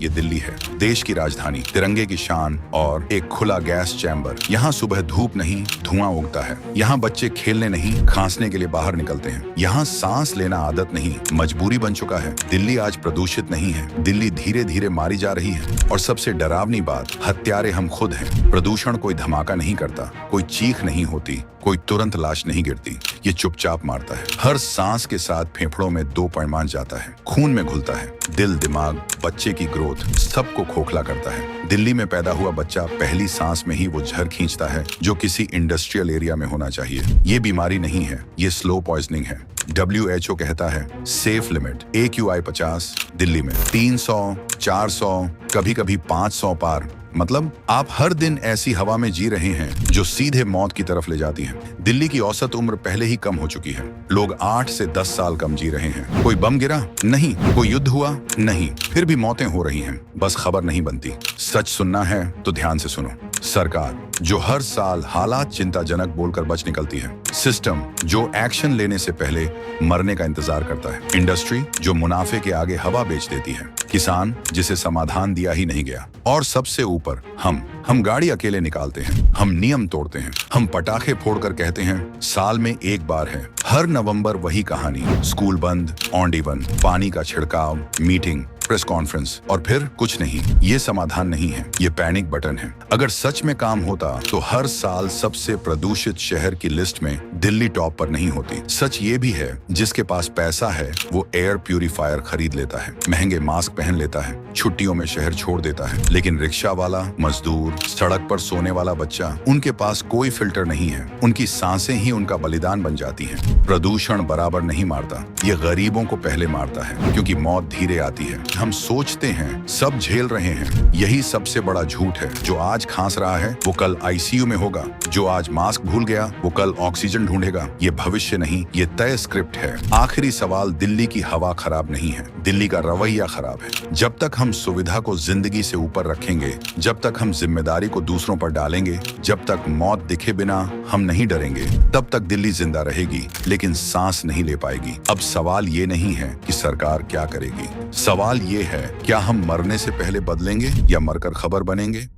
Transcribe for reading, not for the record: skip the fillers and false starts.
ये दिल्ली है, देश की राजधानी, तिरंगे की शान और एक खुला गैस चैम्बर। यहाँ सुबह धूप नहीं, धुआं उगता है। यहाँ बच्चे खेलने नहीं, खांसने के लिए बाहर निकलते हैं। यहाँ सांस लेना आदत नहीं, मजबूरी बन चुका है। दिल्ली आज प्रदूषित नहीं है, दिल्ली धीरे धीरे मारी जा रही है। और सबसे डरावनी बात, हत्यारे हम खुद हैं। प्रदूषण कोई धमाका नहीं करता, कोई चीख नहीं होती, कोई तुरंत लाश नहीं गिरती, ये चुपचाप मारता है। हर सांस के साथ फेफड़ों में 2 पैमान जाता है, खून में घुलता है, दिल, दिमाग, बच्चे की ग्रोथ सबको खोखला करता है। दिल्ली में पैदा हुआ बच्चा पहली सांस में ही वो जहर खींचता है जो किसी इंडस्ट्रियल एरिया में होना चाहिए। ये बीमारी नहीं है, ये स्लो पॉइजनिंग है। WHO कहता है सेफ लिमिट AQI 50, दिल्ली में 300, 400, कभी कभी 500 पार। मतलब आप हर दिन ऐसी हवा में जी रहे हैं जो सीधे मौत की तरफ ले जाती है। दिल्ली की औसत उम्र पहले ही कम हो चुकी है। लोग 8 से 10 साल कम जी रहे हैं। कोई बम गिरा? नहीं। कोई युद्ध हुआ? नहीं। फिर भी मौतें हो रही हैं, बस खबर नहीं बनती। सच सुनना है तो ध्यान से सुनो। सरकार जो हर साल हालात चिंताजनक बोलकर बच निकलती है, सिस्टम जो एक्शन लेने से पहले मरने का इंतजार करता है, इंडस्ट्री जो मुनाफे के आगे हवा बेच देती है, किसान जिसे समाधान दिया ही नहीं गया, और सबसे ऊपर हम गाड़ी अकेले निकालते हैं, हम नियम तोड़ते हैं, हम पटाखे फोड़कर कहते हैं साल में एक बार है। हर नवंबर वही कहानी, स्कूल बंद, ऑन डे बंद, पानी का छिड़काव, मीटिंग, प्रेस कॉन्फ्रेंस और फिर कुछ नहीं। ये समाधान नहीं है, ये पैनिक बटन है। अगर सच में काम होता तो हर साल सबसे प्रदूषित शहर की लिस्ट में दिल्ली टॉप पर नहीं होती। सच ये भी है, जिसके पास पैसा है वो एयर प्यूरिफायर खरीद लेता है, महंगे मास्क पहन लेता है, छुट्टियों में शहर छोड़ देता है। लेकिन रिक्शा वाला, मजदूर, सड़क पर सोने वाला बच्चा, उनके पास कोई फिल्टर नहीं है। उनकी सांसें ही उनका बलिदान बन जाती हैं। प्रदूषण बराबर नहीं मारता, ये गरीबों को पहले मारता है, क्योंकि मौत धीरे आती है। हम सोचते हैं सब झेल रहे हैं, यही सबसे बड़ा झूठ है। जो आज खांस रहा है वो कल ICU में होगा, जो आज मास्क भूल गया वो कल ऑक्सीजन ढूंढेगा। ये भविष्य नहीं, ये तय स्क्रिप्ट है। आखिरी सवाल, दिल्ली की हवा खराब नहीं है, दिल्ली का रवैया खराब है। जब तक हम सुविधा को जिंदगी से ऊपर रखेंगे, जब तक हम जिम्मेदारी को दूसरों पर डालेंगे, जब तक मौत दिखे बिना हम नहीं डरेंगे, तब तक दिल्ली जिंदा रहेगी, लेकिन सांस नहीं ले पाएगी। अब सवाल ये नहीं है कि सरकार क्या करेगी, सवाल ये है क्या हम मरने से पहले बदलेंगे या मरकर खबर बनेंगे।